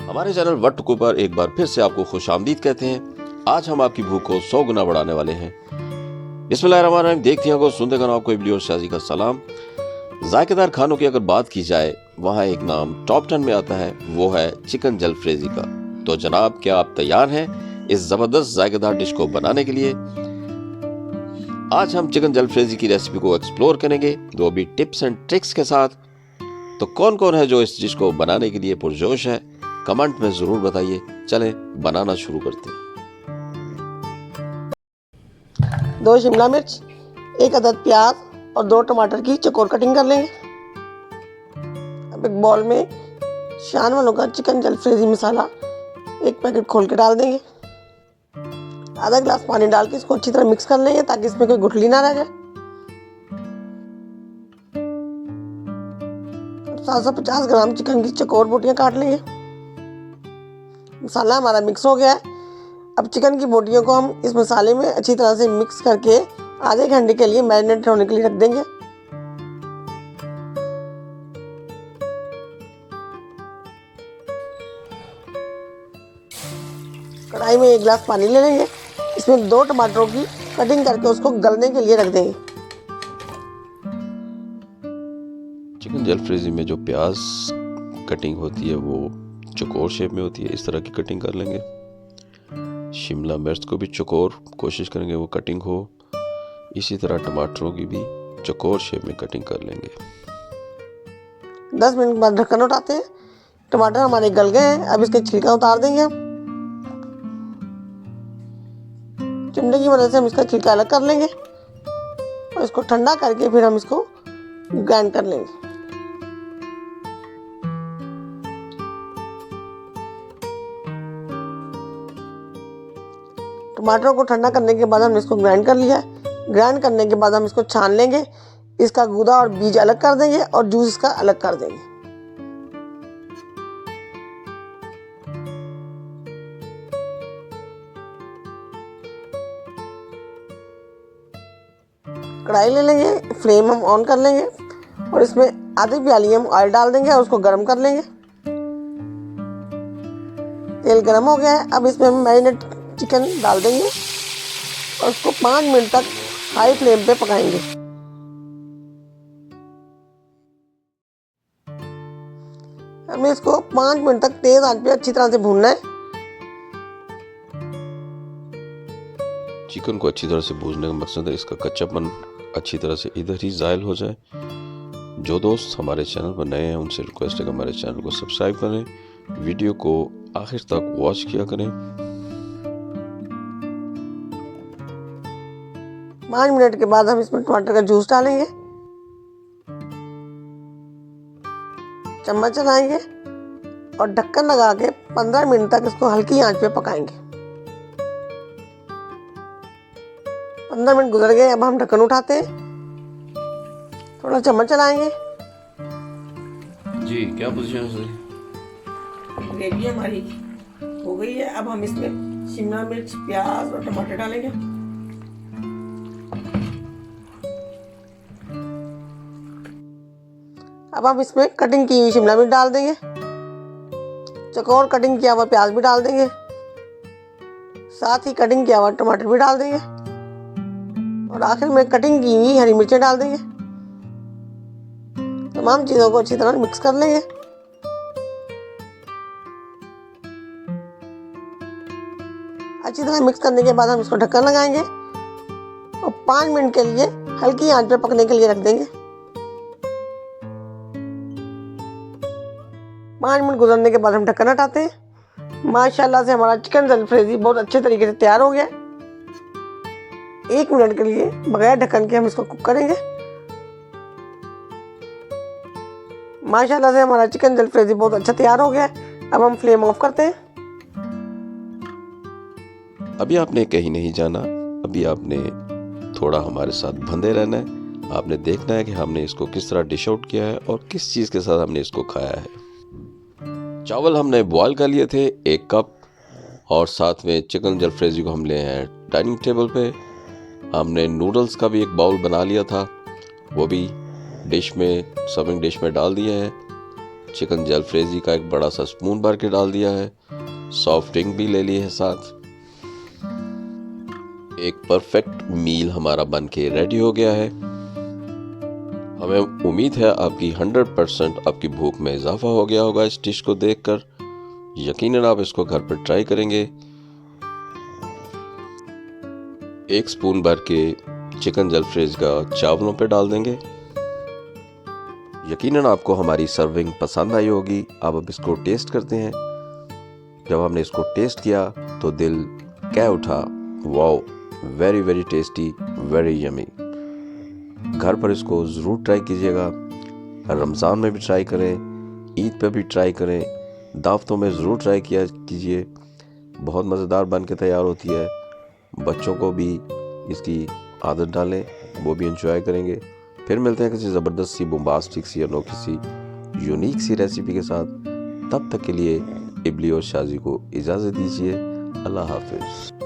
हमारे channel what cook पर एक बार फिर से आपको खुशामदीद कहते हैं। आज हम आपकी भूख को 100 गुना बढ़ाने वाले हैं। बिस्मिल्लाहिर्रहमानिर्रहीम। देखते हैं को सुनते का नाम कोई वीडियो शाजी का सलाम। जायकेदार खानों की अगर बात की जाए, वहाँ एक नाम टॉप 10 में आता है, वो है चिकन जलफ्रेजी का। तो जनाब, क्या आप तैयार हैं इस जबरदस्त जायकेदार डिश को बनाने के लिए? आज हम चिकन जलफ्रेजी की रेसिपी को एक्सप्लोर करेंगे, वो भी टिप्स एंड ट्रिक्स के साथ। तो कौन कौन है जो इस डिश को बनाने के लिए पुरजोश है, कमेंट में जरूर बताइए। चलें बनाना शुरू करते हैं। 2 शिमला मिर्च, 1 अदद प्याज और 2 टमाटर की चौकोर कटिंग कर लेंगे। अब एक बॉल में शान वालों का चिकन जलफ्रेजी मसाला 1 पैकेट खोल के डाल देंगे। आधा गिलास पानी डाल के इसको अच्छी तरह मिक्स कर लेंगे ताकि इसमें कोई गुठली ना रह जाए। 750 ग्राम चिकन की चौकोर बोटियां काट लेंगे। मसाला हमारा मिक्स हो गया है। अब चिकन की बोटियों को हम इस मसाले में अच्छी तरह से मिक्स करके आधे घंटे के लिए मैरिनेट होने के लिए रख देंगे। कढ़ाई में 1 गिलास पानी ले लेंगे। इसमें 2 टमाटरों की कटिंग करके उसको गलने के लिए रख देंगे। चिकन जलफ्रेजी में जो प्याज कटिंग होती है वो चौकोर शेप में होती है, इस तरह की कटिंग कर लेंगे। शिमला मिर्च को भी चौकोर कोशिश करेंगे वो कटिंग हो। इसी तरह टमाटरों की भी चौकोर शेप में कटिंग कर लेंगे। 10 मिनट बाद ढक्कन उठाते हैं। टमाटर हमारे गल गए हैं। अब इसके छिलका उतार देंगे हम। चिमटे की मदद से हम इसका छिलका अलग कर लेंगे और इसको ठंडा करके फिर हम इसको ग्राइंड कर लेंगे। टमाटरों को ठंडा करने के बाद हमने इसको ग्राइंड कर लिया है। ग्राइंड करने के बाद हम इसको छान लेंगे। इसका गूदा और बीज अलग कर देंगे और जूस इसका अलग कर देंगे। कढ़ाई ले लेंगे, फ्लेम हम ऑन कर लेंगे और इसमें आधी प्याली हम ऑयल डाल देंगे और उसको गर्म कर लेंगे। तेल गर्म हो गया है। अब इसमें हम मैरिनेट चिकन डाल देंगे और उसको 5 मिनट तक हाई फ्लेम पे पकाएंगे। हमें इसको 5 मिनट तक तेज आंच पे अच्छी तरह से भूनना है। चिकन को अच्छी तरह से भूनने का मकसद है इसका कच्चापन अच्छी तरह से इधर ही ज़ायल हो जाए। जो दोस्त हमारे चैनल पर नए हैं उनसे रिक्वेस्ट है कि हमारे चैनल को सब्सक्राइब करें, वीडियो को आखिर तक वॉच किया करें। 5 मिनट के बाद हम इसमें टमाटर का जूस डालेंगे, चम्मच चलाएंगे और ढक्कन लगा के 15 मिनट तक इसको हल्की आंच पे पकाएंगे। 15 मिनट गुजर गए। अब हम ढक्कन उठाते हैं, थोड़ा चम्मच चलाएंगे। जी, क्या पोजीशन है? ग्रेवी हमारी हो गई है। अब हम इसमें शिमला मिर्च, प्याज और टमाटर डालेंगे। अब हम इसमें कटिंग की हुई शिमला मिर्च डाल देंगे। चौकोर कटिंग किया हुआ प्याज भी डाल देंगे। साथ ही कटिंग किया हुआ टमाटर भी डाल देंगे और आखिर में कटिंग की हुई हरी मिर्चें डाल देंगे। तमाम चीज़ों को अच्छी तरह मिक्स कर लेंगे। अच्छी तरह मिक्स करने के बाद हम इसको ढक्कन लगाएंगे और 5 मिनट के लिए हल्की आंच पे पकने के लिए रख देंगे। 5 मिनट गुजरने के बाद हम ढक्कन हटाते हैं। माशाल्लाह से हमारा चिकन जलफ्रेजी बहुत अच्छे तरीके से तैयार हो गया। 1 मिनट के लिए बगैर ढक्कन के हम इसको कुक करेंगे। माशाल्लाह से हमारा चिकन जलफ्रेजी बहुत अच्छा तैयार हो गया है। अब हम फ्लेम ऑफ करते हैं। अभी आपने कहीं नहीं जाना, अभी आपने थोड़ा हमारे साथ बंधे रहना है। आपने देखना है कि हमने इसको किस तरह डिश आउट किया है और किस चीज़ के साथ हमने इसको खाया है। चावल हमने बॉयल कर लिए थे 1 कप और साथ में चिकन जलफ्रेजी को हम ले हैं डाइनिंग टेबल पे। हमने नूडल्स का भी एक बाउल बना लिया था, वो भी डिश में सर्विंग डिश में डाल दिए हैं। चिकन जलफ्रेजी का एक बड़ा सा स्पून भर के डाल दिया है। सॉफ्ट ड्रिंक भी ले ली है साथ। एक परफेक्ट मील हमारा बन के रेडी हो गया है। हमें उम्मीद है आपकी 100% आपकी भूख में इजाफा हो गया होगा इस डिश को देखकर। यकीनन आप इसको घर पर ट्राई करेंगे। एक स्पून भर के चिकन जलफ्रेज का चावलों पे डाल देंगे। यकीनन आपको हमारी सर्विंग पसंद आई होगी। अब इसको टेस्ट करते हैं। जब हमने इसको टेस्ट किया तो दिल कह उठा, wow, very very tasty, very yummy. घर पर इसको ज़रूर ट्राई कीजिएगा। रमज़ान में भी ट्राई करें, ईद पे भी ट्राई करें, दावतों में ज़रूर ट्राई किया कीजिए। बहुत मज़ेदार बन के तैयार होती है। बच्चों को भी इसकी आदत डालें, वो भी एंजॉय करेंगे। फिर मिलते हैं किसी ज़बरदस्त सी, बोम्बास्टिक सी, अनोखी सी, यूनिक सी रेसिपी के साथ। तब तक के लिए इबली और शाजी को इजाज़त दीजिए। अल्लाह हाफिज़।